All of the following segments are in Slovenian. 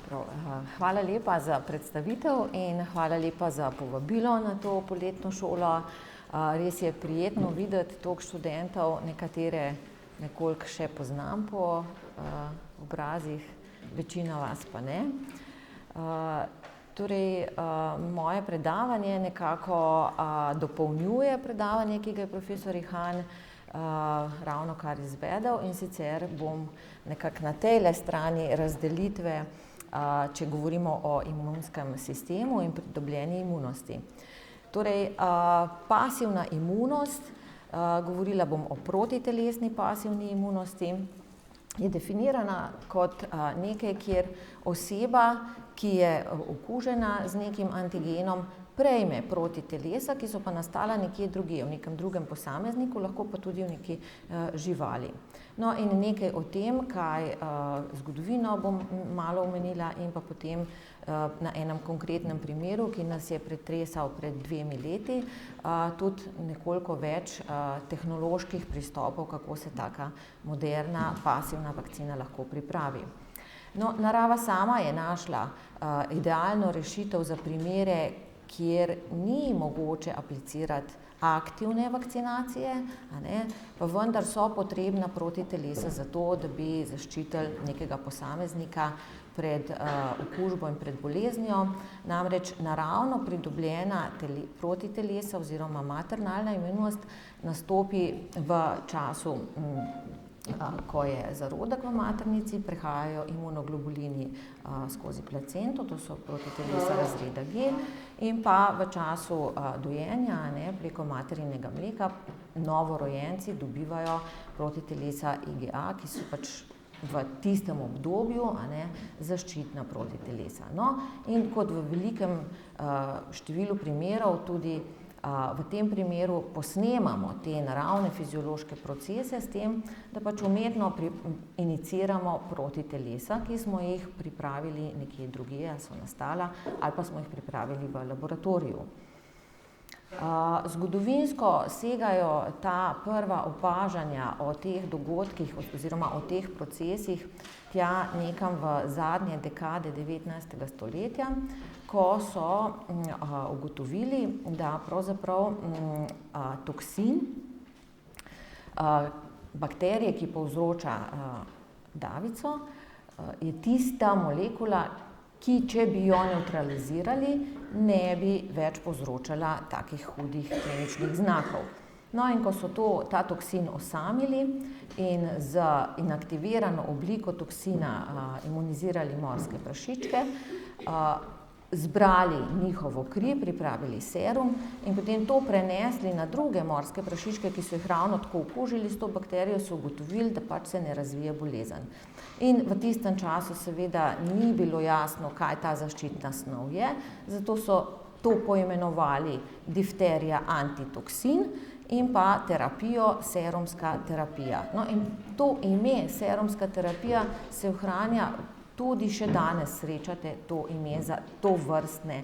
Hvala lepa za predstavitev in hvala lepa za povabilo na to poletno šolo. Res je prijetno videti toliko študentov, nekatere nekoliko še poznam po obrazih, večina vas pa ne. Moje predavanje nekako dopolnjuje predavanje, ki ga je profesor Ihan ravnokar izvedel, in sicer bom nekako na tejle strani razdelitve, če govorimo o imunskem sistemu in pridobljeni imunosti. Torej, pasivna imunost, govorila bom o protitelesni pasivni imunosti, je definirana kot nekaj, kjer oseba, ki je okužena z nekim antigenom, prejme protitelesa, ki so pa nastala nekje drugje, v nekem drugem posamezniku, lahko pa tudi v neki živali. No, in nekaj o tem, zgodovino bom malo omenila in pa potem na enem konkretnem primeru, ki nas je pretresal pred 2 leti, tudi nekoliko več tehnoloških pristopov, kako se taka moderna pasivna vakcina lahko pripravi. No, narava sama je našla idealno rešitev za primere, kjer ni mogoče aplicirati aktivne vakcinacije, pa vendar so potrebna protitelesa za to, da bi zaščitili nekega posameznika pred okužbo in pred boleznijo. Namreč naravno pridobljena protitelesa oziroma maternalna imunost nastopi v času, ko je zarodek v maternici, prehajajo imunoglobulini skozi placento, to so protitelesa razreda G, in pa v času dojenja, preko materinega mleka, novorojenci dobivajo protitelesa IgA, ki so pač v tistem obdobju zaščitna protitelesa. No, in kot v velikem številu primerov tudi v tem primeru posnemamo te naravne fiziološke procese s tem, da pač umetno injiciramo protitelesa, ki smo jih pripravili nekje drugje, so nastala, ali pa smo jih pripravili v laboratoriju. Zgodovinsko segajo ta prva opažanja o teh dogodkih oziroma o teh procesih tja nekam v zadnje dekade 19. stoletja, ko so ugotovili, da pravzaprav toksin bakterije, ki povzroča davico, je tista molekula, ki, če bi jo nevtralizirali, ne bi več povzročala takih hudih kliničnih znakov. No, in ko so ta toksin osamili in z inaktivirano obliko toksina imunizirali morske prašičke, zbrali njihovo kri, pripravili serum in potem to prenesli na druge morske prašičke, ki so jih ravno tako okužili s to bakterijo, so ugotovili, da pač se ne razvije bolezen. In v tistem času seveda ni bilo jasno, kaj ta zaščitna snov je, zato so to poimenovali difterija antitoksin in pa terapijo serumska terapija. No, in to ime serumska terapija se ohranja tudi še danes, srečate to ime za tovrstne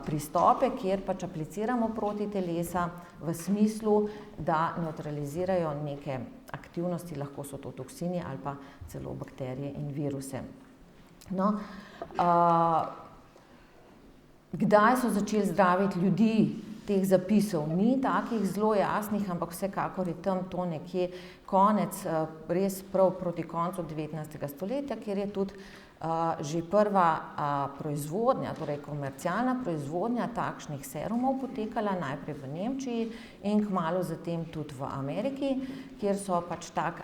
pristope, kjer pač apliciramo protitelesa v smislu, da nevtralizirajo neke aktivnosti, lahko so to toksini ali pa celo bakterije in viruse. No, kdaj so začeli zdraviti ljudi? Teh zapisov ni takih zelo jasnih, ampak vsekakor je tam to nekje konec, res prav proti koncu 19. stoletja, kjer je tudi že prva proizvodnja, torej komercialna proizvodnja takšnih serumov potekala, najprej v Nemčiji in kmalu zatem tudi v Ameriki, kjer so pač tak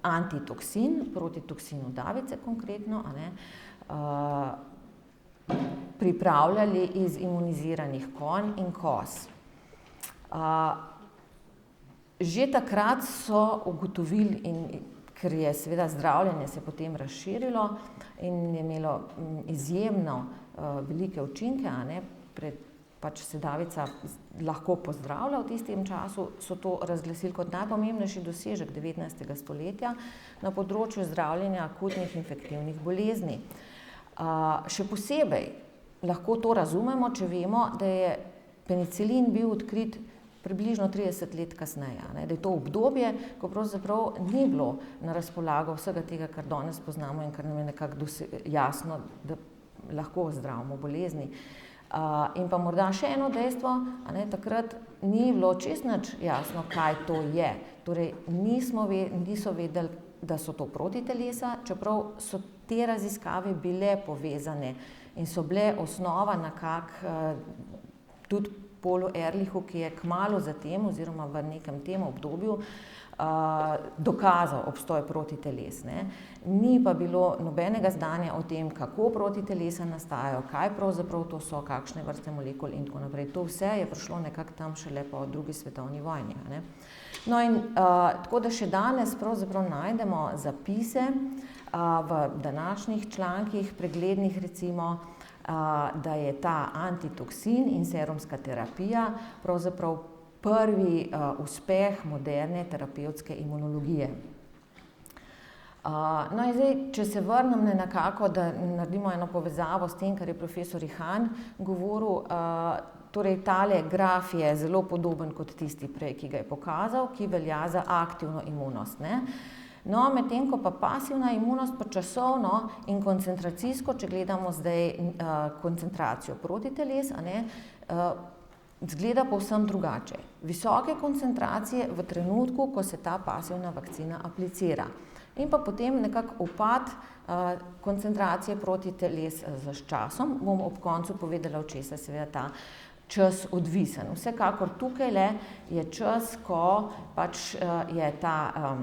antitoksin, proti toksinu davice konkretno, pripravljali iz imuniziranih konj in koz. Že takrat so ugotovili, ker je seveda zdravljenje se potem razširilo in je imelo izjemno velike učinke, pač se davica lahko pozdravlja v tistem času, so to razglasili kot najpomembnejši dosežek 19. stoletja na področju zdravljenja akutnih infektivnih bolezni. Še posebej lahko to razumemo, če vemo, da je penicilin bil odkrit približno 30 let kasneje, ne, da je to obdobje, ko pravzaprav ni bilo na razpolago vsega tega, kar danes poznamo in kar nam je nekako jasno, da lahko zdravimo bolezni. In pa morda še eno dejstvo, a ne, takrat ni bilo čisto nič jasno, kaj to je. Torej, niso vedeli, da so to protitelesa, čeprav so te raziskave bile povezane in so bile osnova tudi Paulu Ehrlichu, ki je kmalu zatem oziroma v nekem tem obdobju dokazal obstoj protiteles, ne. Ni pa bilo nobenega znanja o tem, kako protitelesa nastajajo, kaj pravzaprav to so, kakšne vrste molekul in tako naprej. To vse je prišlo nekako tam šele po drugi svetovni vojni, a ne. No in tako da še danes pravzaprav najdemo zapise v današnjih člankih, preglednih recimo, da je ta antitoksin in serumska terapija pravzaprav prvi uspeh moderne terapevtske imunologije. No in zdaj, če se vrnem nekako, da naredimo eno povezavo s tem, kar je profesor Ihan govoril, torej tale graf je zelo podoben kot tisti prej, ki ga je pokazal, ki velja za aktivno imunost, ne. No, medtem ko pa pasivna imunost pa časovno in koncentracijsko, če gledamo zdaj koncentracijo protiteles, a ne, izgleda povsem drugače. Visoke koncentracije v trenutku, ko se ta pasivna vakcina aplicira. In pa potem nekako upad koncentracije protiteles s časom. Bom ob koncu povedala, od česa seveda ta čas odvisen. Vsekakor tukajle je čas, ko pač je ta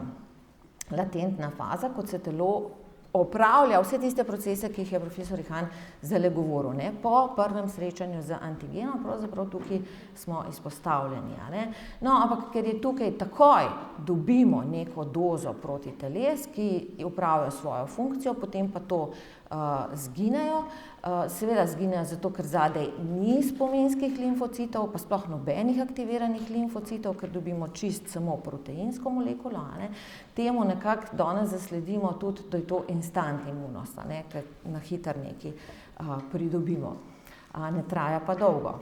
latentna faza, kot se telo opravlja vse tiste procese, ki jih je profesor Ihan zdajle govoril, ne. Po prvem srečanju z antigenom pravzaprav tukaj smo izpostavljeni, a ne. No, ampak ker je tukaj takoj dobimo neko dozo protiteles, ki opravijo svojo funkcijo, potem pa to zginejo. Seveda zginejo zato, ker zadaj ni spominskih limfocitov, pa sploh nobenih aktiviranih limfocitov, ker dobimo čisto samo proteinsko molekulo, a ne. Temu nekako danes zasledimo tudi, da je to instant imunost, a ne, ker na hitro nekaj pridobimo. Ne traja pa dolgo.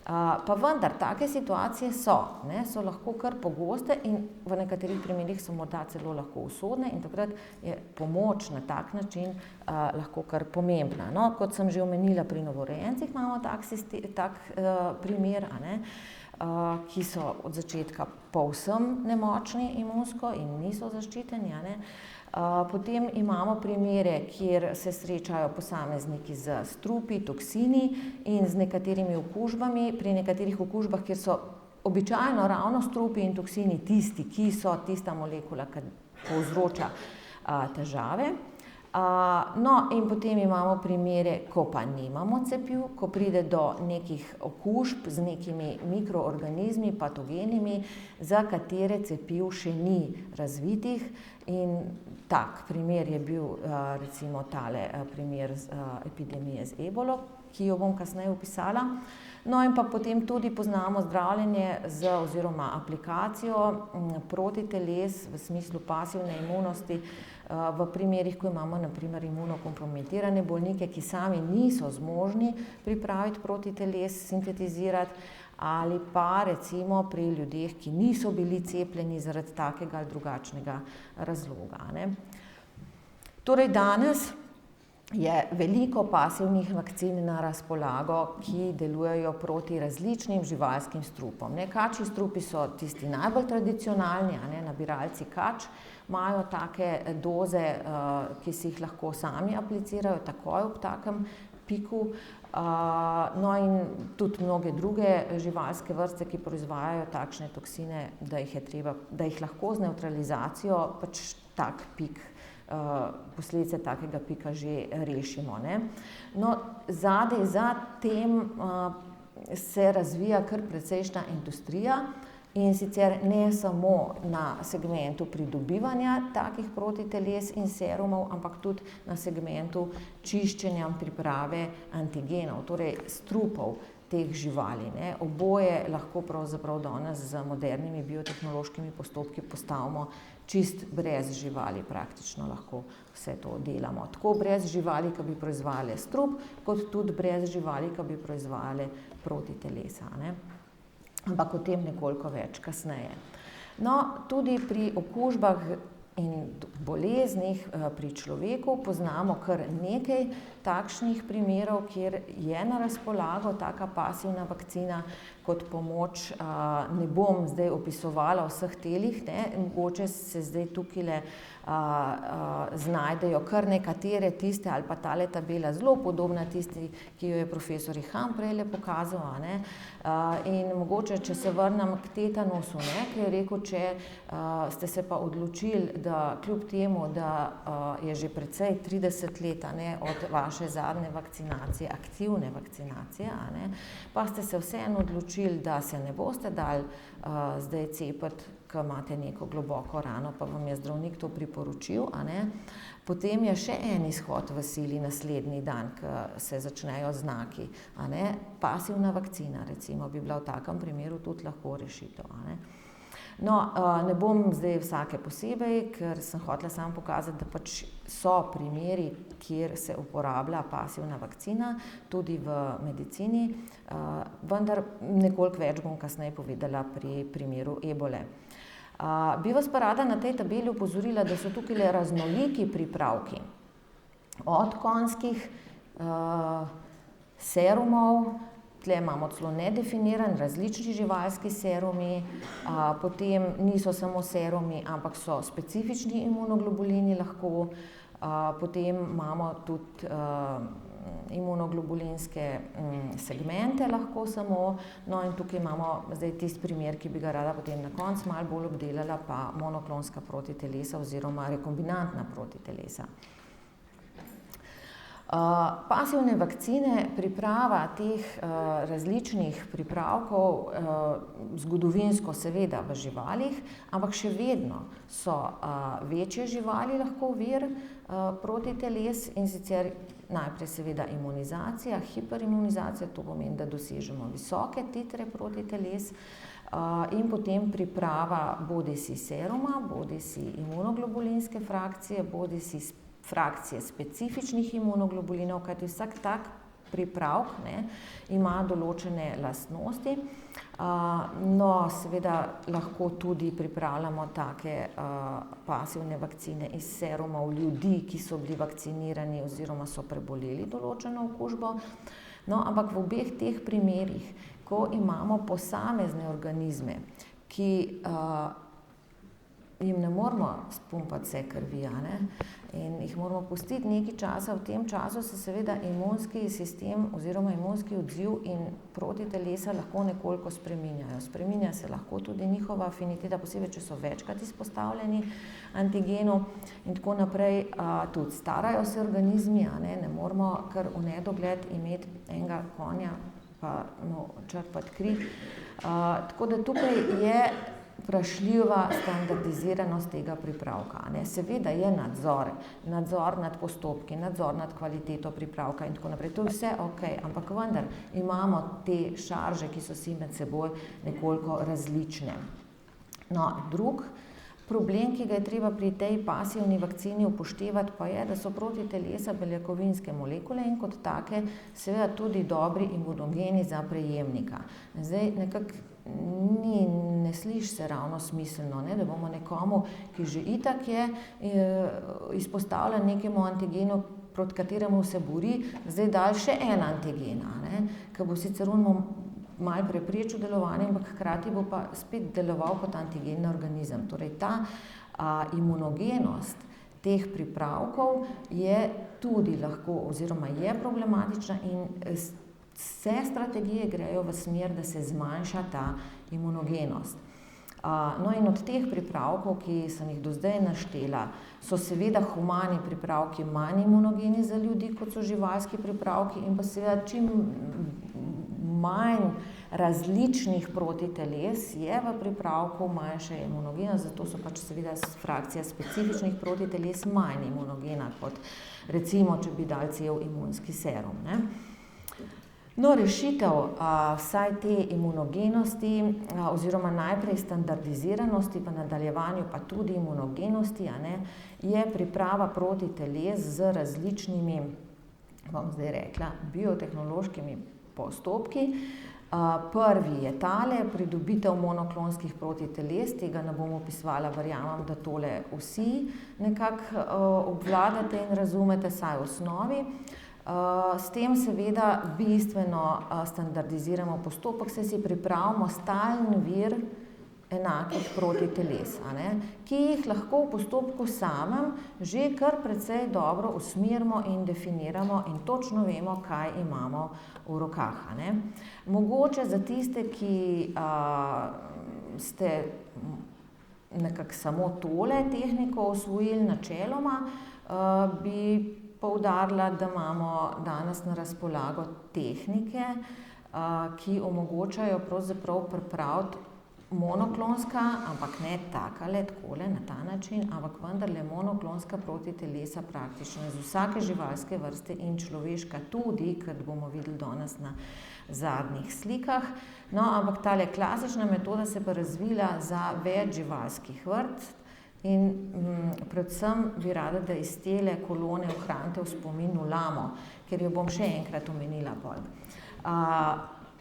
Pa vendar, take situacije so, ne, so lahko kar pogoste in v nekaterih primerih so morda celo lahko usodne in takrat je pomoč na tak način lahko kar pomembna. No, kot sem že omenila, pri novorojencih imamo tak primer, a ne, ki so od začetka povsem nemočni imunsko in niso zaščiteni, a ne. Potem imamo primere, kjer se srečajo posamezniki z strupi, toksini in z nekaterimi okužbami. Pri nekaterih okužbah, kjer so običajno ravno strupi in toksini tisti, ki so tista molekula, ki povzroča težave. No, in potem imamo primere, ko pa nimamo cepiv, ko pride do nekih okužb z nekimi mikroorganizmi, patogenimi, za katere cepiv še ni razvitih. In tak primer je bil recimo tale primer epidemije z ebolo, ki jo bom kasneje opisala. No in pa potem tudi poznamo zdravljenje oziroma aplikacijo protiteles v smislu pasivne imunosti v primerih, ko imamo na primer imunokompromitirane bolnike, ki sami niso zmožni pripraviti protiteles, sintetizirati, ali pa recimo pri ljudeh, ki niso bili cepljeni zaradi takega ali drugačnega razloga, ne. Torej danes je veliko pasivnih vakcin na razpolago, ki delujejo proti različnim živalskim strupom, ne. Kačji strupi so tisti najbolj tradicionalni, a ne, nabiralci kač imajo take doze, ki si jih lahko sami aplicirajo takoj ob takem piku. No in tudi mnoge druge živalske vrste, ki proizvajajo takšne toksine, da jih lahko z nevtralizacijo pač tak pik, posledice takega pika že rešimo, ne. No, zadaj za tem se razvija kar precejšnja industrija, in sicer ne samo na segmentu pridobivanja takih protiteles in serumov, ampak tudi na segmentu čiščenja priprave antigenov, torej strupov teh živali, ne. Oboje lahko pravzaprav danes z modernimi biotehnološkimi postopki postavimo čist brez živali, praktično lahko vse to delamo. Tako brez živali, ki bi proizvajale strup, kot tudi brez živali, ki bi proizvajale protitelesa, ne. ampak o tem nekoliko več kasneje. No, tudi pri okužbah in boleznih pri človeku poznamo kar nekaj takšnih primerov, kjer je na razpolago taka pasivna vakcina kot pomoč. Ne bom zdaj opisovala vseh telih, mogoče se zdaj tukajle znajdejo kar nekatere tiste ali pa tale tabela zelo podobna tisti, ki jo je profesor Ihan prejle pokazal, in mogoče, če se vrnem k tetanusu, ki je rekel, če ste se pa odločili, da kljub temu, da je že precej 30 let, od vaše zadnje vakcinacije, aktivne vakcinacije, pa ste se vseeno odločili, da se ne boste dali zdaj cepiti, ko imate neko globoko rano, pa vam je zdravnik to priporočil, potem je še en izhod v sili naslednji dan, ko se začnejo znaki, pasivna vakcina recimo bi bila v takem primeru tudi lahko rešitev, No, ne bom zdaj vsake posebej, ker sem hotela samo pokazati, da pač so primeri, kjer se uporablja pasivna vakcina, tudi v medicini, vendar nekoliko več bom kasneje povedala pri primeru ebole. Bi vas pa rada na tej tabeli opozorila, da so tukajle raznoliki pripravki. Od konjskih serumov, tle imamo celo nedefiniran, različni živalski serumi, potem niso samo serumi, ampak so specifični imunoglobulini lahko, potem imamo tudi imunoglobulinske segmente lahko samo, no in tukaj imamo zdaj tisti primer, ki bi ga rada potem na koncu malo bolj obdelala, pa monoklonska protitelesa oziroma rekombinantna protitelesa. Pasivne vakcine, priprava teh različnih pripravkov, zgodovinsko seveda v živalih, ampak še vedno so večje živali lahko vir protiteles, in sicer najprej seveda imunizacija, hiperimunizacija, to pomeni, da dosežemo visoke titre protiteles, in potem priprava bodisi seruma, bodisi imunoglobulinske frakcije, bodisi frakcije specifičnih imunoglobulinov, kajti vsak tak pripravek ima določene lastnosti. No, seveda lahko tudi pripravljamo take pasivne vakcine iz serumov ljudi, ki so bili vakcinirani oziroma so preboleli določeno okužbo. No, ampak v obeh teh primerih, ko imamo posamezne organizme, ki jim ne moramo spumpati vse krvi, in jih moramo pustiti nekaj časa, v tem času se seveda imunski sistem oziroma imunski odziv in protitelesa lahko nekoliko spreminjajo. Spreminja se lahko tudi njihova afiniteta, posebej, če so večkrat izpostavljeni antigenu in tako naprej. Tudi starajo se organizmi, ne moramo kar v nedogled imeti enega konja pa črpati kri. Tako da tukaj je vprašljiva standardiziranost tega pripravka, Seveda je nadzor nad postopki, nadzor nad kvaliteto pripravka in tako naprej, to je vse okej, ampak vendar imamo te šarže, ki so si med seboj nekoliko različne. No, drug problem, ki ga je treba pri tej pasivni vakcini upoštevati, pa je, da so protitelesa beljakovinske molekule in kot take seveda tudi dobri imunogeni za prejemnika. Zdaj nekako ne sliši se ravno smiselno, da bomo nekomu, ki že itak je izpostavljen nekemu antigenu, proti kateremu se bori, zdaj dali še en antigen, ki bo sicer malo preprečil delovanje, ampak hkrati bo pa spet deloval kot antigen na organizem. Torej ta imunogenost teh pripravkov je tudi lahko oziroma je problematična in vse strategije grejo v smer, da se zmanjša ta imunogenost. No, in od teh pripravkov, ki sem jih do zdaj naštela, so seveda humani pripravki manj imunogeni za ljudi, kot so živalski pripravki, in pa seveda čim manj različnih protiteles je v pripravku, manjša je imunogenost, zato so pač seveda frakcija specifičnih protiteles manj imunogena, kot recimo, če bi dali cel imunski serum, No, rešitev vsaj te imunogenosti oziroma najprej standardiziranosti, v nadaljevanju pa tudi imunogenosti, je priprava protiteles z različnimi, bom zdaj rekla, biotehnološkimi postopki. Prvi je tale, pridobitev monoklonskih protiteles, tega ne bom opisovala, verjamem, da tole vsi nekako obvladate in razumete, vsaj v osnovi. S tem seveda bistveno standardiziramo postopek, saj si pripravimo stalen vir enakih protiteles, ki jih lahko v postopku samem že kar precej dobro usmerimo in definiramo in točno vemo, kaj imamo v rokah, Mogoče za tiste, ki ste nekako samo tole tehniko osvojili načeloma, bi poudarila, da imamo danes na razpolago tehnike, ki omogočajo pravzaprav pripraviti monoklonska, ampak ne takale, takole, na ta način, ampak vendarle monoklonska protitelesa praktično iz vsake živalske vrste in človeška tudi, kot bomo videli danes na zadnjih slikah. No, ampak tale klasična metoda se pa razvila za več živalskih vrst in predvsem bi rada, da iz tele kolone ohranite v spominu lamo, ker jo bom še enkrat omenila pol.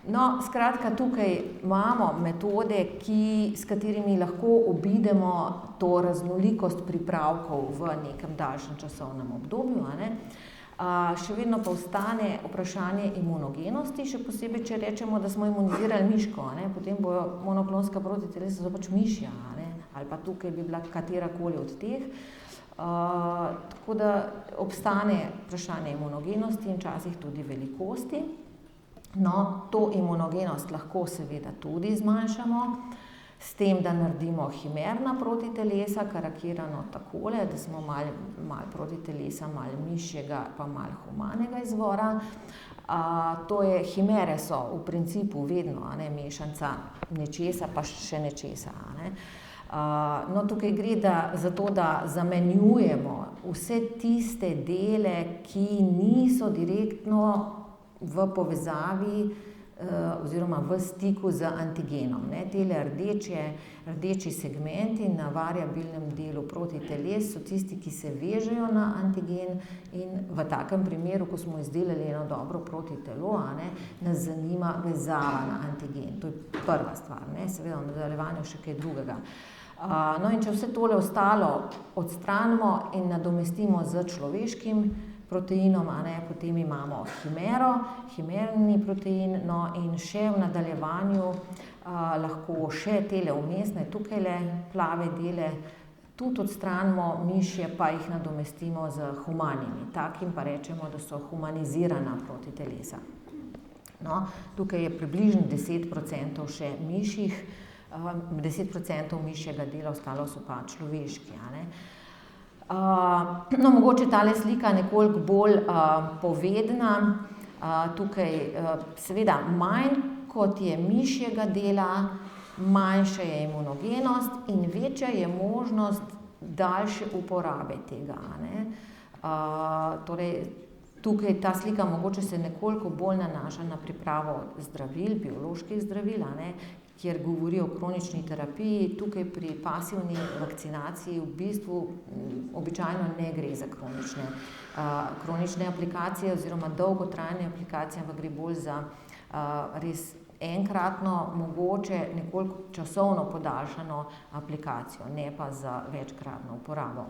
No, skratka, tukaj imamo metode, s katerimi lahko obidemo to raznolikost pripravkov v nekem daljšem časovnem obdobju, Še vedno pa ostane vprašanje imunogenosti, še posebej, če rečemo, da smo imunizirali miško, potem bojo monoklonska protitelesa so pač mišja, ali pa tukaj bi bila katerakoli od teh. Tako da obstane vprašanje imunogenosti in včasih tudi velikosti. No, to imunogenost lahko seveda tudi zmanjšamo s tem, da naredimo himerna protitelesa, karikirano takole, da smo malo protitelesa, malo mišjega pa malo humanega izvora. Himere so v principu vedno, mešanca nečesa pa še nečesa, No, tukaj gre za to, da zamenjujemo vse tiste dele, ki niso direktno v povezavi oziroma v stiku z antigenom, Tele rdeči segmenti na variabilnem delu protiteles so tisti, ki se vežejo na antigen in v takem primeru, ko smo izdelali eno dobro protitelo, nas zanima vezava na antigen. To je prva stvar, seveda v nadaljevanju še kaj drugega. No, in če vse tole ostalo odstranimo in nadomestimo s človeškim proteinom, potem imamo himero, himerni protein, no in še v nadaljevanju lahko še tele vmesne, tukajle plave dele tudi odstranimo, mišje pa jih nadomestimo z humanimi. Takim pa rečemo, da so humanizirana protitelesa. No, tukaj je približno 10% še mišjih, 10% mišjega dela, ostalo so pa človeški, No, mogoče tale slika nekoliko bolj povedna. Tukaj seveda manj kot je mišjega dela, manjša je imunogenost in večja je možnost daljše uporabe tega, Torej, tukaj ta slika mogoče se nekoliko bolj nanaša na pripravo zdravil, bioloških zdravil, kjer govori o kronični terapiji. Tukaj pri pasivni vakcinaciji v bistvu običajno ne gre za kronične aplikacije oziroma dolgotrajne aplikacije, ampak gre bolj za res enkratno, mogoče nekoliko časovno podaljšano aplikacijo, ne pa za večkratno uporabo.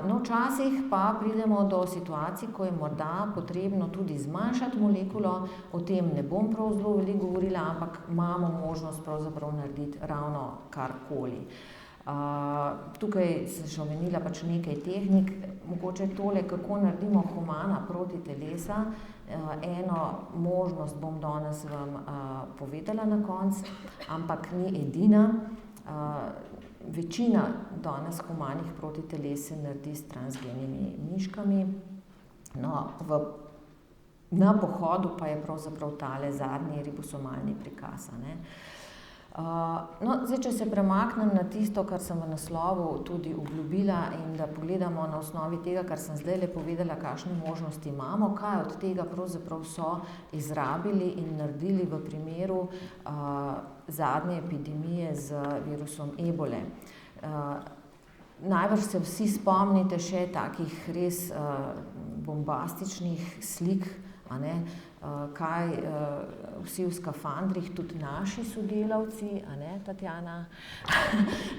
No, včasih pa pridemo do situacij, ko je morda potrebno tudi zmanjšati molekulo, o tem ne bom prav zelo veliko govorila, ampak imamo možnost pravzaprav narediti ravno karkoli. Tukaj sem še omenila pač nekaj tehnik, mogoče tole, kako naredimo humana protitelesa. Eno možnost bom danes vam povedala na koncu, ampak ni edina. Večina danes humanih protiteles se naredi s transgenimi miškami. No, na pohodu pa je pravzaprav tale zadnji ribosomalni prikaz, No, zdaj, če se premaknem na tisto, kar sem v naslovu tudi obljubila in da pogledamo na osnovi tega, kar sem zdajle povedala, kakšne možnosti imamo, kaj od tega pravzaprav so izrabili in naredili v primeru zadnje epidemije z virusom ebole. Najbrž se vsi spomnite še takih res bombastičnih slik a ne, kaj vsi v skafandrih, tudi naši sodelavci, a ne, Tatjana,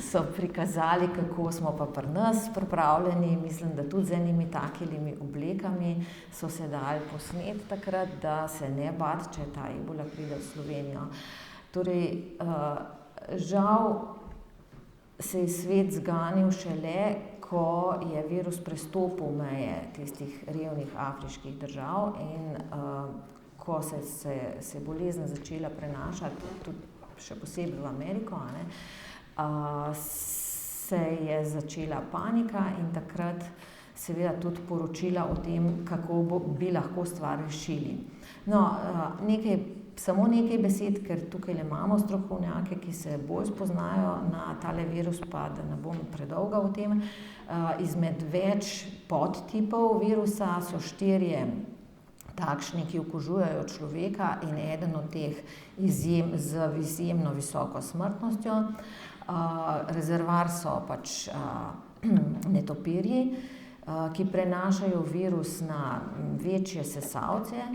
so prikazali, kako smo pa pri nas pripravljeni. Mislim, da tudi z enimi takimi oblekami so se dali posneti takrat, da se ne bati, če ta ebola pride v Slovenijo. Torej, žal se je svet zganil šele, ko je virus prestopil meje tistih revnih afriških držav in ko se je bolezen začela prenašati, tudi še posebej v Ameriko, a ne, se je začela panika in takrat seveda tudi poročila o tem, kako bi lahko stvar rešili. No, samo nekaj besed, ker tukaj imamo strokovnjake, ki se bolj spoznajo na tale virus, pa da ne bom predolga o tem. Izmed več podtipov virusa so 4 takšni, ki okužujejo človeka in eden od teh z izjemno visoko smrtnostjo. Rezervoar so pač netopirji, ki prenašajo virus na večje sesalce,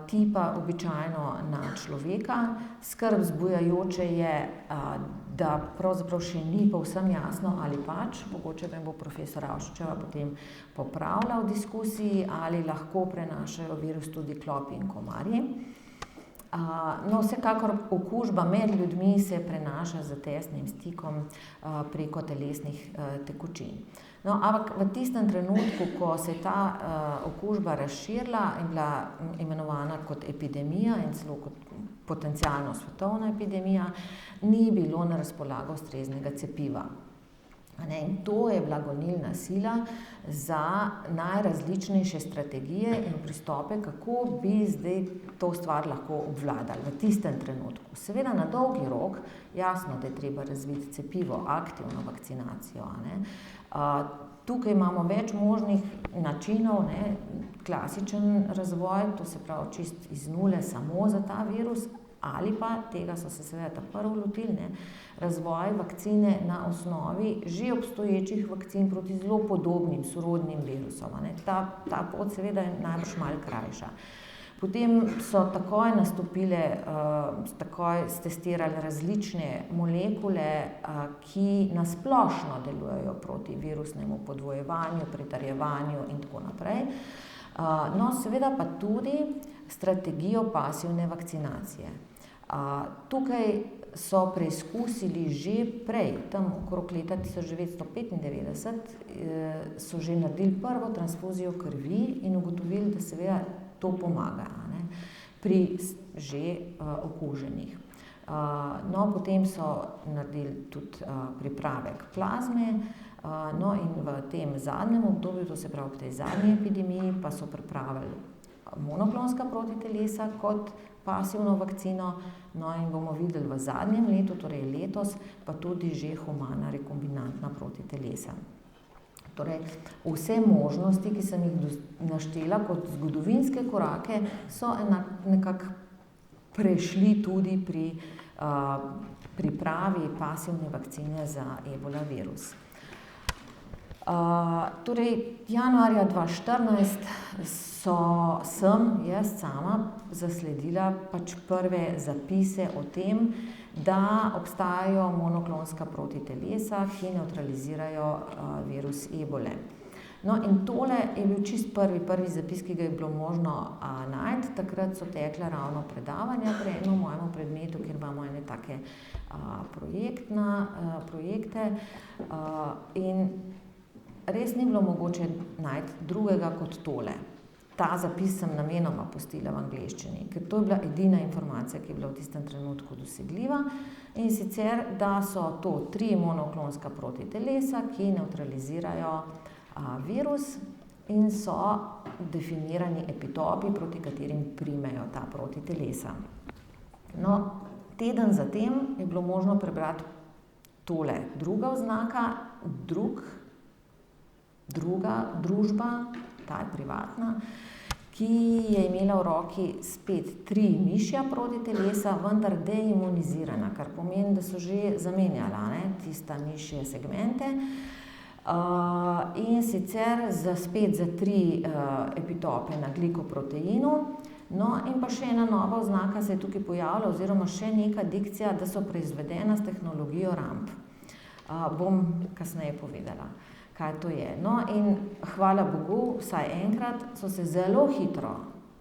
ti pa običajno na človeka. Skrb vzbujajoče je, da pravzaprav še ni povsem jasno, ali pač, mogoče me bo profesor Avšičeva potem popravila v diskusiji, ali lahko prenašajo virus tudi klopi in komarji. No, vsekakor okužba med ljudmi se prenaša s tesnim stikom preko telesnih tekočin. No, ampak v tistem trenutku, ko se je ta okužba razširila in bila imenovana kot epidemija in celo kot potencialno svetovna epidemija, ni bilo na razpolago ustreznega cepiva. In to je bila gonilna sila za najrazličnejše strategije in pristope, kako bi zdaj to stvar lahko obvladali v tistem trenutku. Seveda na dolgi rok, jasno, da je treba razviti cepivo, aktivno vakcinacijo, a ne. Tukaj imamo več možnih načinov, ne, klasičen razvoj, to se pravi čist iz nule samo za ta virus, ali pa tega so se seveda prvo lotili, ne, razvoj vakcine na osnovi že obstoječih vakcin proti zelo podobnim, sorodnim virusom, a ne. Ta pot seveda je najbrž malo krajša. Potem so takoj stestirali različne molekule, ki na splošno delujejo proti virusnemu podvojevanju, pritrjevanju in tako naprej. No, seveda pa tudi strategijo pasivne vakcinacije. Tukaj so preizkusili že prej, tam okrog leta 1995, so že naredili prvo transfuzijo krvi in ugotovili, da seveda to pomaga, ne, pri že okuženih. No, potem so naredili tudi pripravek plazme, no in v tem zadnjem obdobju, to se pravi v tej zadnji epidemiji, pa so pripravili monoklonska protitelesa kot pasivno vakcino, no in bomo videli v zadnjem letu, torej letos, pa tudi že humana rekombinantna protitelesa. Torej, vse možnosti, ki sem jih naštela kot zgodovinske korake, so nekako prešli tudi pri pripravi pasivne vakcine za ebola virus. Torej, januarja 2014 sem jaz sama zasledila pač prve zapise o tem, da obstajajo monoklonska protitelesa, ki nevtralizirajo virus ebole. No, in tole je bil čist prvi zapis, ki ga je bilo možno najti. Takrat so tekla ravno predavanja pri enem mojemu predmetu, kjer imamo ene take projekte in res ni bilo mogoče najti drugega kot tole. Ta zapis sem namenoma pustila v angleščini, ker to je bila edina informacija, ki je bila v tistem trenutku dosegljiva. In sicer, da so to 3 monoklonska protitelesa, ki nevtralizirajo virus in so definirani epitopi, proti katerim primejo ta protitelesa. No, teden zatem je bilo možno prebrati tole. Druga oznaka, druga družba, ta je privatna, ki je imela v roki spet 3 mišja protitelesa, vendar deimunizirana, kar pomeni, da so že zamenjala, ne, tista mišje segmente. in sicer spet za 3 epitope na glikoproteinu. No, in pa še ena nova oznaka se je tukaj pojavila, oziroma še neka dikcija, da so proizvedena s tehnologijo RAMP. Bom kasneje povedala, kaj to je. No, in hvala Bogu, vsaj enkrat so se zelo hitro,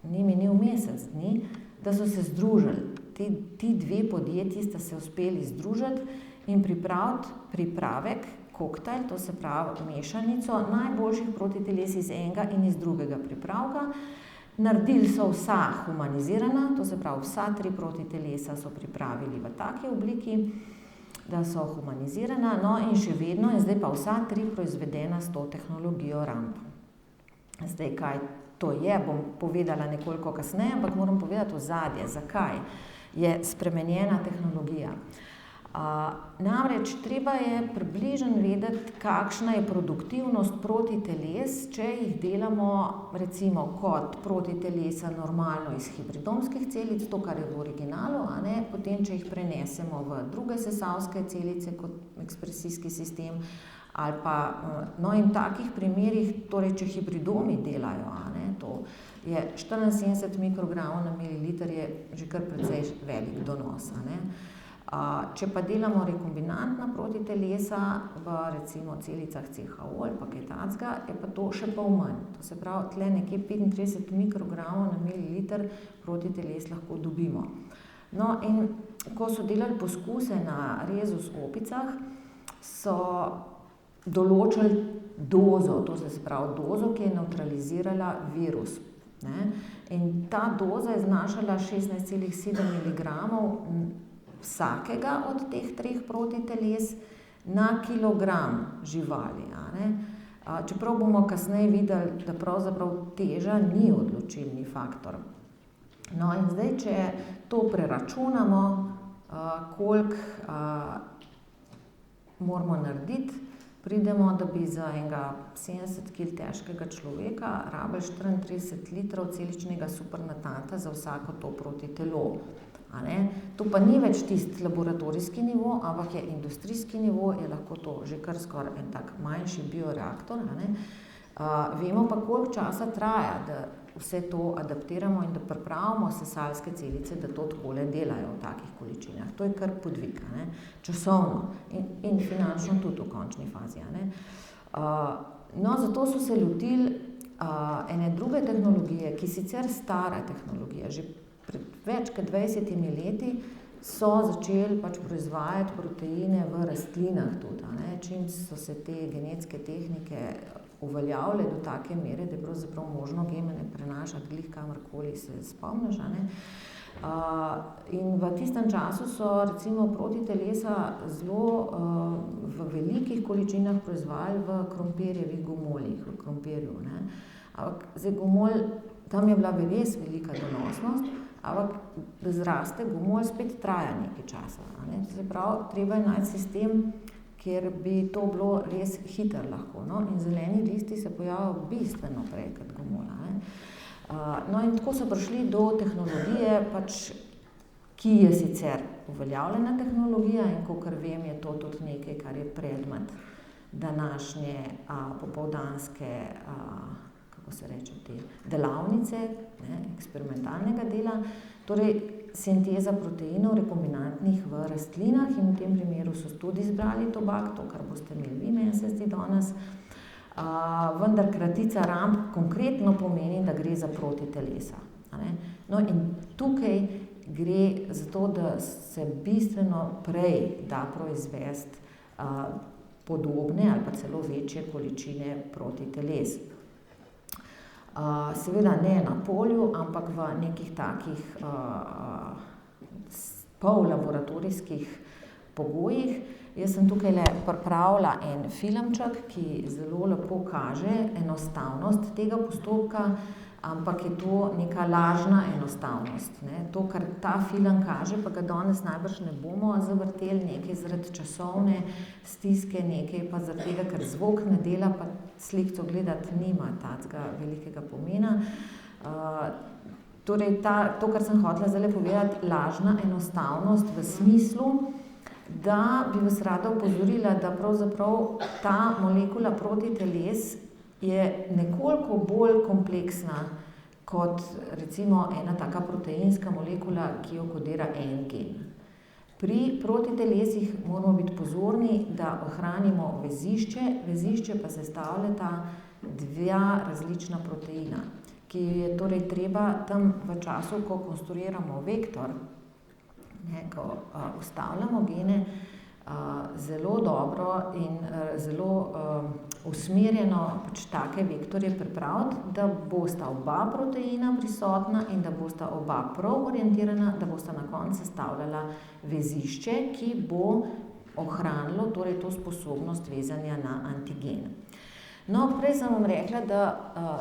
ni minil mesec dni, da so se združili. Ti 2 podjetji sta se uspeli združiti in pripraviti pripravek, koktajl, to se pravi mešanico najboljših protiteles iz enega in iz drugega pripravka. Naredili so vsa humanizirana, to se pravi vsa 3 protitelesa so pripravili v taki obliki, da so humanizirana, no in še vedno je zdaj pa vsa 3 proizvedena s to tehnologijo RAMP. Zdaj, kaj to je, bom povedala nekoliko kasneje, ampak moram povedati ozadje, zakaj je spremenjena tehnologija. Namreč treba je približno vedeti, kakšna je produktivnost protiteles, če jih delamo recimo kot protitelesa normalno iz hibridomskih celic, to, kar je v originalu, potem, če jih prenesemo v druge sesalske celice kot ekspresijski sistem, ali pa, no in v takih primerih, torej, če hibridomi delajo, to je 74 mikrogramov na mililiter, je že kar precej velik donos, Če pa delamo rekombinantna protitelesa v recimo celicah CHO ali pa kaj takega, je pa to še pol manj. To se pravi, tle nekje 35 mikrogramov na mililiter protiteles lahko dobimo. No, in ko so delali poskuse na rezus opicah, so določili dozo, to se pravi dozo, ki je nevtralizirala virus. In ta doza je znašala 16,7 miligramov vsakega od teh 3 protiteles na kilogram živali. Čeprav bomo kasneje videli, da pravzaprav teža ni odločilni faktor. No, in zdaj, če to preračunamo, koliko moramo narediti, pridemo, da bi za enega 70 kg težkega človeka rabili 34 litrov celičnega supernatanta za vsako to protitelo. To pa ni več tisti laboratorijski nivo, ampak je industrijski nivo, je lahko to že kar skoraj en tak manjši bioreaktor. Vemo pa, koliko časa traja, da vse to adaptiramo in da pripravimo sesalske celice, da to takole delajo v takih količinah. To je kar podvig, časovno in finančno tudi v končni fazi. No, zato so se lotili ene druge tehnologije, ki sicer stara tehnologija, že pred več kot 20 leti so začeli proizvajati proteine v rastlinah tudi. Čim so se te genetske tehnike uveljavile do take mere, da je pravzaprav možno gene prenašati glih kamorkoli se spomniš. In v tistem času so recimo protitelesa zelo v velikih količinah proizvajali v krompirjevih gomoljih, v krompirju. Ampak zdaj gomolj, tam je bila res velika donosnost, ampak da zraste gomolj spet traja nekaj časa. To se pravi, treba je najti sistem, kjer bi to bilo res hitro lahko. In zeleni listi se pojavijo bistveno prej kot gomolj. No, in tako so prišli do tehnologije, ki je sicer uveljavljena tehnologija in kakor vem, je to tudi nekaj, kar je predmet današnje popoldanske, kako se reče, te delavnice, eksperimentalnega dela, torej sinteza proteinov rekombinantnih v rastlinah, in v tem primeru so tudi izbrali tobak, to, kar boste imeli vi, meni se zdi danes. Vendar kratica RAMP konkretno pomeni, da gre za protitelesa. No, in tukaj gre za to, da se bistveno prej da proizvesti podobne ali pa celo večje količine protiteles. Seveda ne na polju, ampak v nekih takih pollaboratorijskih pogojih. Jaz sem tukaj pripravila en filmček, ki zelo lepo kaže enostavnost tega postopka, ampak je to neka lažna enostavnost. To, kar ta film kaže, pa ga danes najbrž ne bomo zavrteli, nekaj zaradi časovne stiske, nekaj pa zaradi tega, ker zvok ne dela, pa slikco gledati nima takega velikega pomena. Torej, to, kar sem hotela zdajle povedati, lažna enostavnost v smislu, da bi vas rada opozorila, da pravzaprav ta molekula protiteles je nekoliko bolj kompleksna kot recimo ena taka proteinska molekula, ki jo kodira en gen. Pri protitelesih moramo biti pozorni, da ohranimo vezišče pa sestavljata dva različna proteina, ki je torej treba tam v času, ko konstruiramo vektor, ko ustavljamo gene, zelo dobro in zelo usmerjeno take vektorje pripraviti, da bosta oba proteina prisotna in da bosta oba prav orientirana, da bosta na koncu sestavljala vezišče, ki bo ohranilo torej to sposobnost vezanja na antigen. No, prej sem vam rekla, da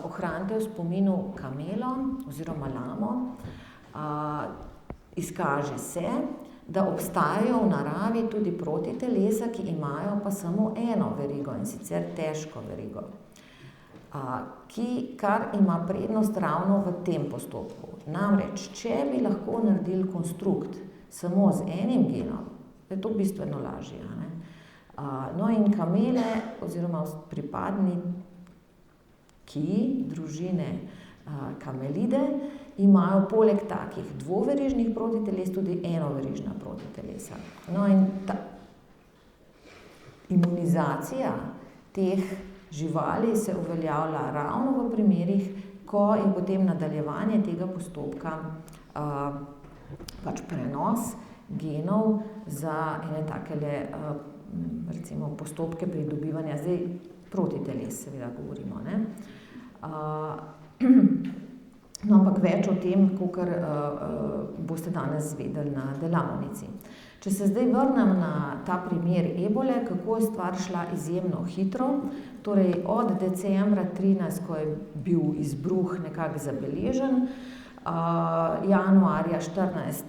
ohranite v spominu kamelo oziroma lamo. Izkaže se, da obstajajo v naravi tudi protitelesa, ki imajo pa samo eno verigo, in sicer težko verigo, kar ima prednost ravno v tem postopku. Namreč, če bi lahko naredili konstrukt samo z enim genom, je to bistveno lažje, ne? No, in kamele oziroma pripadniki družine kamelide imajo poleg takih dvoverižnih protiteles tudi enoverižna protitelesa. No, in ta imunizacija teh živali se uveljavlja ravno v primerih, ko je potem nadaljevanje tega postopka prenos genov za ene takele recimo postopke pridobivanja, zdaj protiteles seveda govorimo, ne. No, ampak več o tem, kakor boste danes izvedeli na delavnici. Če se zdaj vrnem na ta primer ebole, kako je stvar šla izjemno hitro, torej od decembra 2013, ko je bil izbruh nekako zabeležen, januarja 2014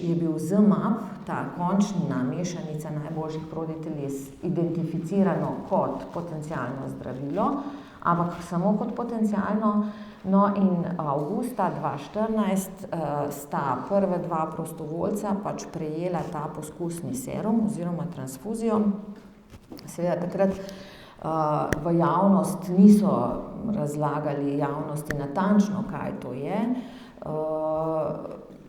je bil ZMapp, ta končna mešanica najboljših protiteles, identificirano kot potencialno zdravilo, ampak samo kot potencialno. No, in avgusta 2014 sta prva dva prostovoljca prejela ta poskusni serum oziroma transfuzijo. Seveda takrat v javnost niso razlagali javnosti natančno, kaj to je.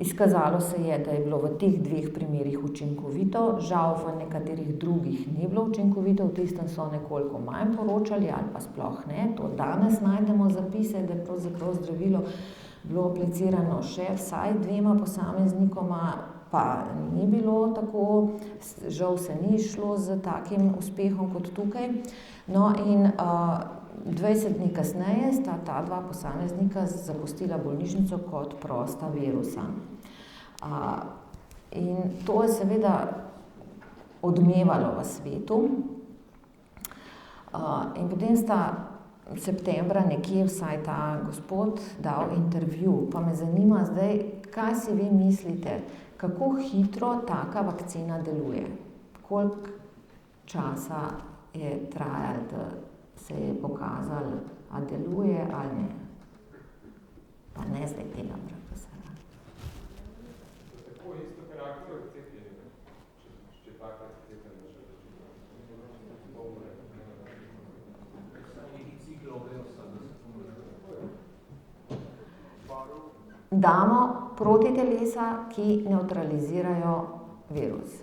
Izkazalo se je, da je bilo v teh dveh primerih učinkovito, žal v nekaterih drugih ni bilo učinkovito, v tistem so nekoliko manj poročali ali pa sploh ne. To danes najdemo zapise, da je pravzaprav zdravilo bilo aplicirano še vsaj 2 posameznikoma, pa ni bilo tako, žal se ni šlo s takim uspehom kot tukaj. No, in 20 dni kasneje sta ta 2 posameznika zapustila bolnišnico kot prosta virusa. In to je seveda odmevalo v svetu. In potem sta septembra nekje vsaj ta gospod dal intervju, pa me zanima zdaj, kaj si vi mislite, kako hitro taka vakcina deluje? Koliko časa je trajalo, da se je pokazalo, a deluje ali ne? Pa ne zdaj tega profesora. Tako isto karakter cepljenja, če taka cepljenja še damo protitelesa, ki nevtralizirajo virus.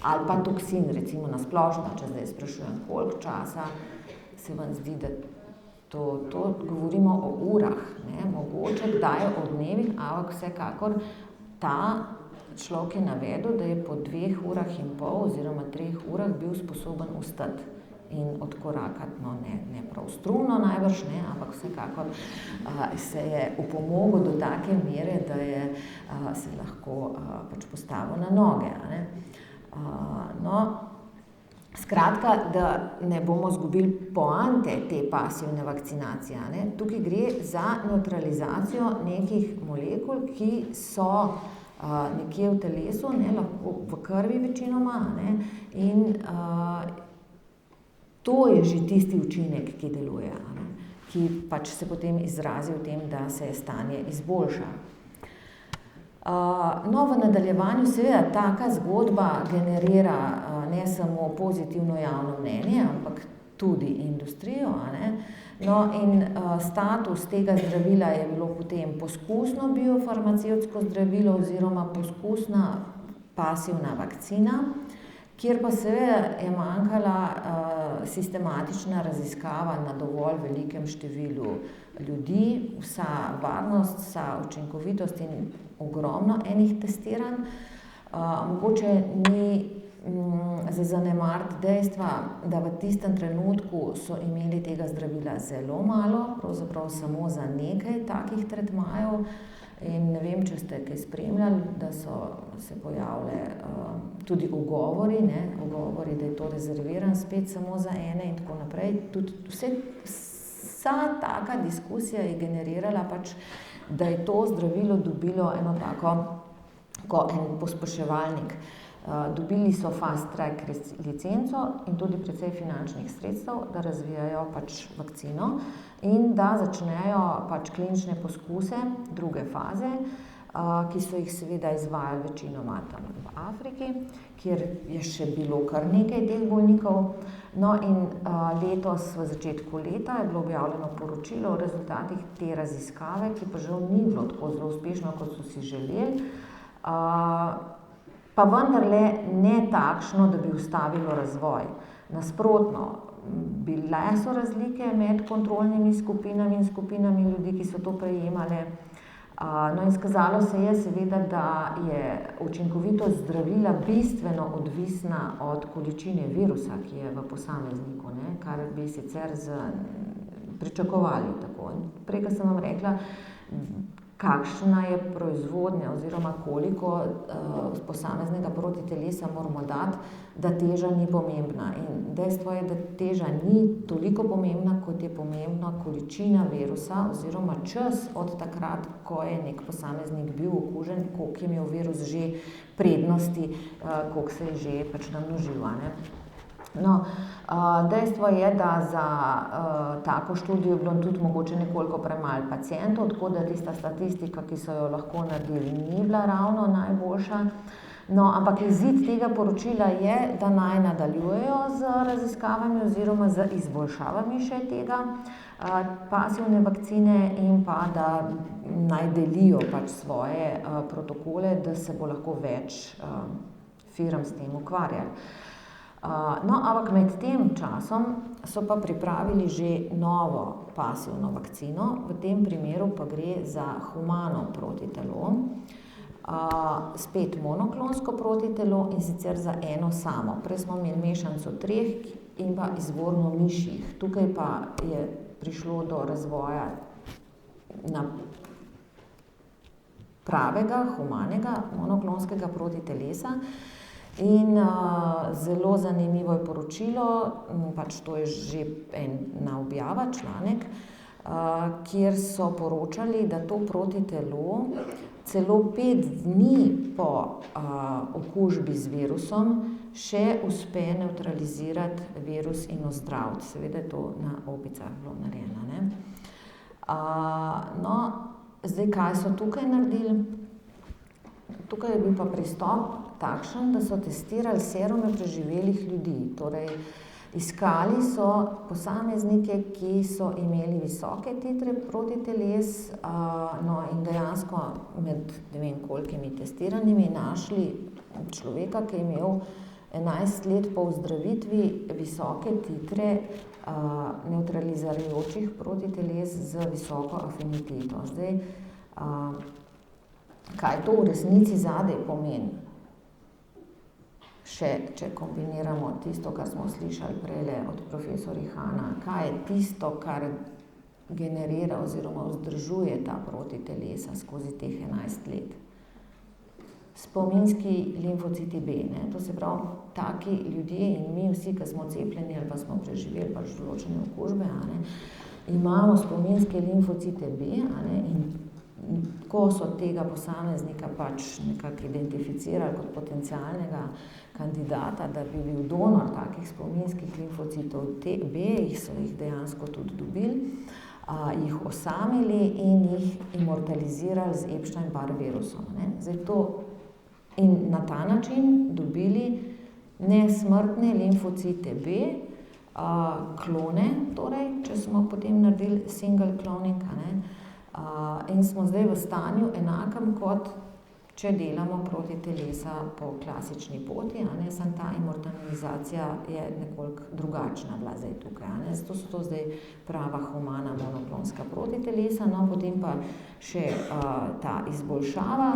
Ali pa toksin, recimo na splošno, če zdaj sprašujem, koliko časa se vam zdi, da to govorimo o urah, ne, mogoče kdaj o dnevih, ampak vsekakor ta človek je navedel, da je po 2,5 urah oziroma 3 urah bil sposoben vstati in odkorakati, no ne prav strumno najbrž, ne, ampak vsekakor se je opomogel do take mere, da je se lahko postavil na noge, a ne. No, skratka, da ne bomo izgubili poante te pasivne vakcinacije, ne. Tukaj gre za nevtralizacijo nekih molekul, ki so nekje v telesu, ne, lahko v krvi večinoma, ne, in to je že tisti učinek, ki deluje, ne, ki se potem izrazi v tem, da se stanje izboljša. No, v nadaljevanju seveda taka zgodba generira ne samo pozitivno javno mnenje, ampak tudi industrijo, a ne. No, in status tega zdravila je bilo potem poskusno biofarmacevtsko zdravilo oziroma poskusna pasivna vakcina, kjer pa seveda je manjkala sistematična raziskava na dovolj velikem številu ljudi, vsa varnost, vsa učinkovitost in ogromno enih testiranj. Mogoče ni za zanemariti dejstva, da v tistem trenutku so imeli tega zdravila zelo malo, pravzaprav samo za nekaj takih tretmajev. In ne vem, če ste kaj spremljali, da so se pojavile tudi ugovori, da je to rezervirano spet samo za ene in tako naprej. Tudi vsa taka diskusija je generirala pač, da je to zdravilo dobilo eno tako, kot en pospeševalnik. Dobili so fast track licenco in tudi precej finančnih sredstev, da razvijajo pač vakcino in da začnejo pač klinične poskuse druge faze, ki so jih seveda izvajali večinoma tam v Afriki, kjer je še bilo kar nekaj teh bolnikov. No, in letos v začetku leta je bilo objavljeno poročilo o rezultatih te raziskave, ki pa žal ni bilo tako zelo uspešno, kot so si želeli. Pa vendarle ne takšno, da bi ustavilo razvoj. Nasprotno, bile so razlike med kontrolnimi skupinami in skupinami ljudi, ki so to prejemale. No, in izkazalo se je seveda, da je učinkovitost zdravila bistveno odvisna od količine virusa, ki je v posamezniku, ne, kar bi sicer pričakovali tako. Prej, ko sem vam rekla, kakšna je proizvodnja oziroma koliko posameznega protitelesa moramo dati, da teža ni pomembna. In dejstvo je, da teža ni toliko pomembna, kot je pomembna količina virusa oziroma čas od takrat, ko je neki posameznik bil okužen, koliko je imel virus že prednosti, koliko se je že pač namnožil, a ne. No, dejstvo je, da za tako študijo je bilo tudi mogoče nekoliko premalo pacientov, tako da tista statistika, ki so jo lahko naredili, ni bila ravno najboljša. No, ampak izid tega poročila je, da naj nadaljujejo z raziskavami oziroma z izboljšavami še tega pasivne vakcine in pa da naj delijo pač svoje protokole, da se bo lahko več firm s tem ukvarjalo. No, ampak med tem časom so pa pripravili že novo pasivno vakcino, v tem primeru pa gre za humano protitelo, spet monoklonsko protitelo in sicer za eno samo. Prej smo imeli mešanico 3 in pa izvorno mišjih. Tukaj pa je prišlo do razvoja pravega, humanega, monoklonskega protitelesa. In zelo zanimivo je poročilo, pač to je že ena objava, članek, kjer so poročali, da to protitelo celo 5 dni po okužbi z virusom še uspe nevtralizirati virus in ozdraviti. Seveda je to na opicah bilo narejeno, ne. No, zdaj, kaj so tukaj naredili? Tukaj je bil pa pristop takšen, da so testirali serume preživelih ljudi. Torej, iskali so posameznike, ki so imeli visoke titre protiteles, no, in dejansko med ne vem kolikimi testiranimi našli človeka, ki je imel 11 let po ozdravitvi visoke titre nevtralizirajočih protiteles z visoko afiniteto. Zdaj, kaj to v resnici zadaj pomeni? Še, če kombiniramo tisto, kar smo slišali prejle od profesor Ihana, kaj je tisto, kar generira oziroma vzdržuje ta protitelesa skozi teh 11 let? Spominski limfociti B, ne, to se pravi, taki ljudje in mi vsi, ki smo cepljeni ali pa smo preživeli pač določene okužbe, a ne, imamo spominske limfocite B, a ne, in ko so tega posameznika pač nekako identificirali kot potencialnega kandidata, da bi bil donor takih spominskih limfocitov B, so jih dejansko tudi dobili. jih osamili in jih immortalizirali z Epstein-Barr virusom, ne. Zdaj to in na ta način dobili nesmrtne limfocite B, klone, torej, če smo potem naredili single cloning, a ne, in smo zdaj v stanju enakem, kot če delamo protitelesa po klasični poti, a ne, samo ta immortalizacija je nekoliko drugačna bila zdaj tukaj, a ne, zato so to zdaj prava humana monoklonska protitelesa, no, potem pa še ta izboljšava,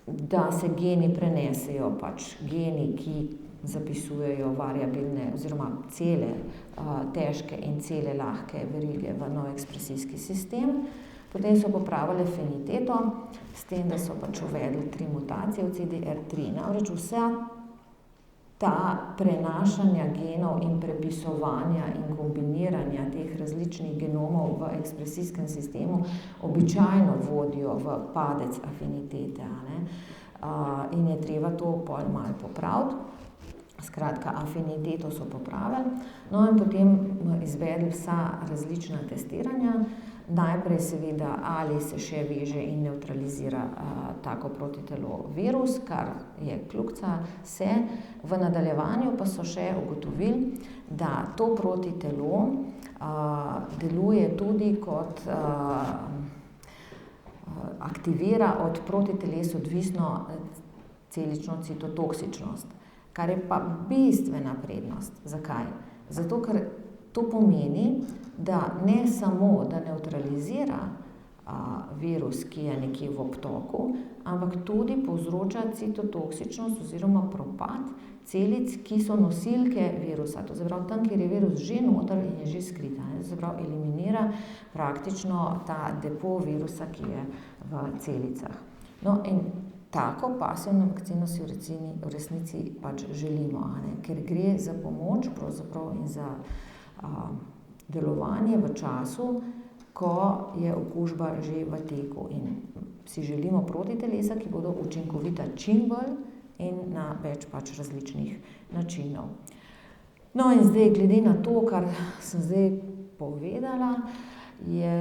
da se geni prenesejo, pač geni, ki zapisujejo variabilne oziroma cele težke in cele lahke verige v nov ekspresijski sistem. Potem so popravili afiniteto, s tem, da so pač uvedli 3 mutacije v CDR3. Namreč vsa ta prenašanja genov in prepisovanja in kombiniranja teh različnih genomov v ekspresijskem sistemu običajno vodijo v padec afinitete, a ne. In je treba to pol malo popraviti. Skratka, afiniteto so popravili, no, in potem izvedli vsa različna testiranja. Najprej seveda, ali se še veže in nevtralizira tako protitelo virus, kar je kljukica, se. V nadaljevanju pa so še ugotovili, da to protitelo deluje tudi kot aktivira od protiteles odvisno celično citotoksičnost. Kar je pa bistvena prednost. Zakaj? Zato, ker to pomeni, da ne samo, da nevtralizira virus, ki je nekje v obtoku, ampak tudi povzroča citotoksičnost oziroma propad celic, ki so nosilke virusa. To se pravi, tam, kjer je virus že noter in je že skrit, to se pravi, eliminira praktično ta depo virusa, ki je v celicah. No, in tako pasivno vakcino si v resnici pač želimo, a ne, ker gre za pomoč pravzaprav in za delovanje v času, ko je okužba že v teku in si želimo protitelesa, ki bodo učinkovita čim bolj in na več pač različnih načinov. No, in zdaj glede na to, kar sem zdaj povedala, je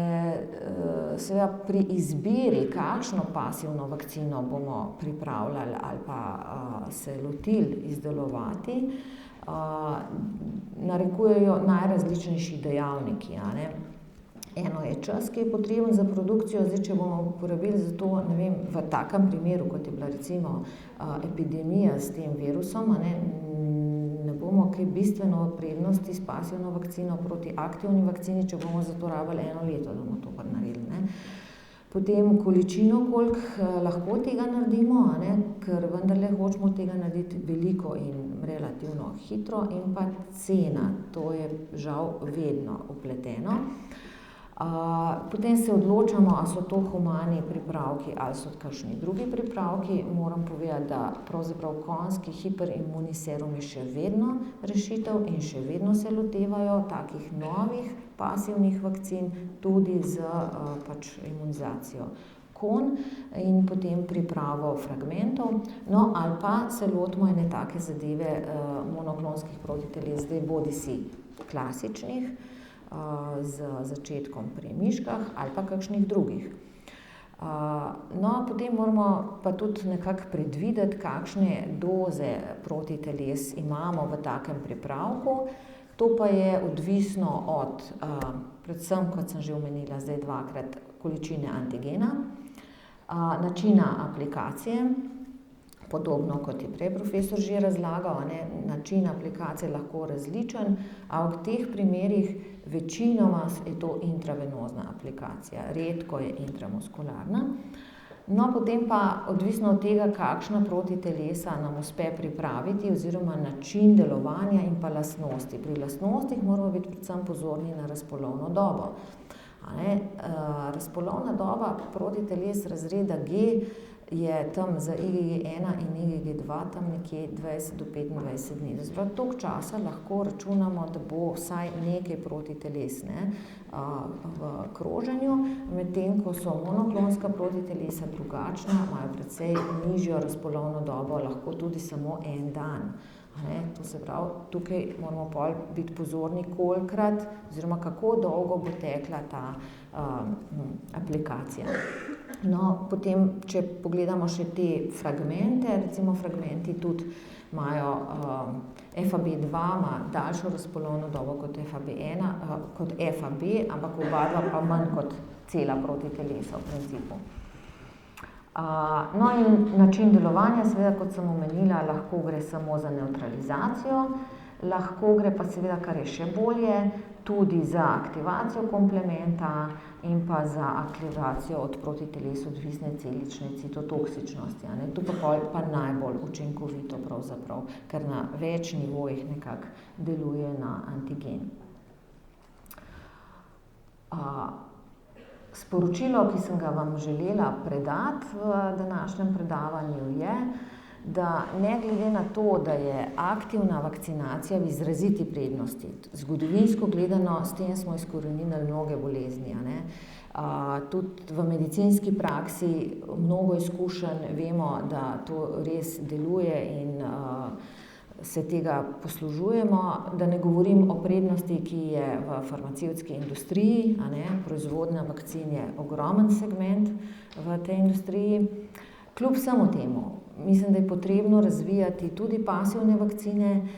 seveda pri izbiri, kakšno pasivno vakcino bomo pripravljali ali pa se lotili izdelovati, narekujejo najrazličnejši dejavniki, a ne. Eno je čas, ki je potreben za produkcijo, zdaj, če bomo uporabili za to, ne vem, v takem primeru, kot je bila recimo epidemija s tem virusom, a ne, ne bomo kaj bistveno prednosti s pasivno vakcino proti aktivni vakcini, če bomo za to rabili 1 leto, da bomo to naredili, ne. Potem količino, koliko lahko tega naredimo, a ne, ker vendarle hočemo tega narediti veliko in relativno hitro, in pa cena, to je žal vedno vpleteno. Potem se odločamo, a so to humani pripravki ali so kakšni drugi pripravki. Moram povedati, da pravzaprav konjski hiperimmuni serum je še vedno rešitev in še vedno se lotevajo takih novih pasivnih vakcin, tudi z pač imunizacijo konj in potem pripravo fragmentov. No, ali pa se lotimo ene take zadeve monoklonskih protiteles, zdaj bodisi klasičnih, z začetkom pri miškah ali pa kakšnih drugih. No, potem moramo pa tudi nekako predvideti, kakšne doze protiteles imamo v takem pripravku. To pa je odvisno od, predvsem, kot sem že omenila zdaj 2-krat, količine antigena, načina aplikacije, podobno kot je prej profesor že razlagal, a ne, način aplikacije je lahko različen, a v teh primerih večinoma je to intravenozna aplikacija, redko je intramuskularna. No, potem pa odvisno od tega, kakšna protitelesa nam uspe pripraviti oziroma način delovanja in pa lastnosti. Pri lastnostih moramo biti predvsem pozorni na razpolovno dobo, a ne. Razpolovna doba protiteles razreda G je tam za IgG1 in IgG2 tam nekje 20 do 25 dni. To se pravi, toliko časa lahko računamo, da bo vsaj nekaj protiteles, ne, v kroženju, medtem ko so monoklonska protitelesa drugačna, imajo precej nižjo razpolovno dobo, lahko tudi samo 1 dan, To se pravi, tukaj moramo pol biti pozorni, kolikrat oziroma kako dolgo bo tekla ta aplikacija. No, potem, če pogledamo še te fragmente, recimo fragmenti tudi imajo FAB2 ima daljšo razpolovno dobo kot FAB1, kot FAB, ampak oba dva pa manj kot cela protitelesa v principu. No in način delovanja, seveda, kot sem omenila, lahko gre samo za nevtralizacijo, lahko gre pa seveda, kar je še bolje, tudi za aktivacijo komplementa in pa za aktivacijo od protiteles odvisne celične citotoksičnosti. To pa najbolj učinkovito pravzaprav, ker na več nivojih nekako deluje na antigen. Sporočilo, ki sem ga vam želela predati v današnjem predavanju, je, da ne glede na to, da je aktivna vakcinacija v izraziti prednosti, zgodovinsko gledano, s tem smo izkoreninili mnoge bolezni, tudi v medicinski praksi mnogo izkušenj vemo, da to res deluje in se tega poslužujemo, da ne govorim o prednosti, ki je v farmacevtski industriji, proizvodnja vakcin je ogromen segment v tej industriji. Kljub vsemu temu, mislim, da je potrebno razvijati tudi pasivne vakcine,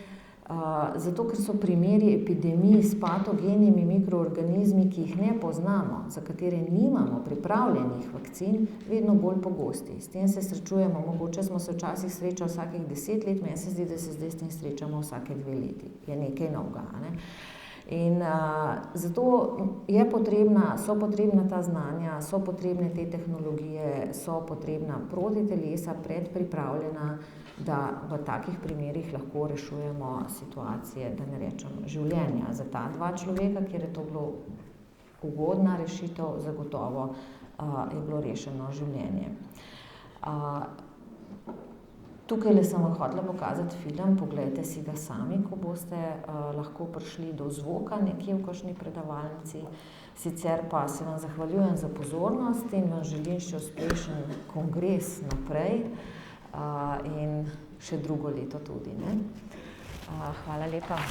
zato ker so primeri epidemij s patogenimi mikroorganizmi, ki jih ne poznamo, za katere nimamo pripravljenih vakcin, vedno bolj pogosti. S tem se srečujemo, mogoče smo se včasih srečali vsakih 10 let, meni se zdi, da se zdaj s tem srečamo vsake 2 leti. Je nekaj novega, In zato so potrebna ta znanja, so potrebne te tehnologije, so potrebna protitelesa predpripravljena, da v takih primerih lahko rešujemo situacije, da ne rečem življenja. Za ta 2 človeka, kjer je to bilo ugodna rešitev, zagotovo je bilo rešeno življenje. Tukajle sem vam hotela pokazati film, poglejte si ga sami, ko boste lahko prišli do zvoka nekje v kakšni predavalnici. Sicer pa se vam zahvaljujem za pozornost in vam želim še uspešen kongres naprej in še drugo leto tudi. Hvala lepa.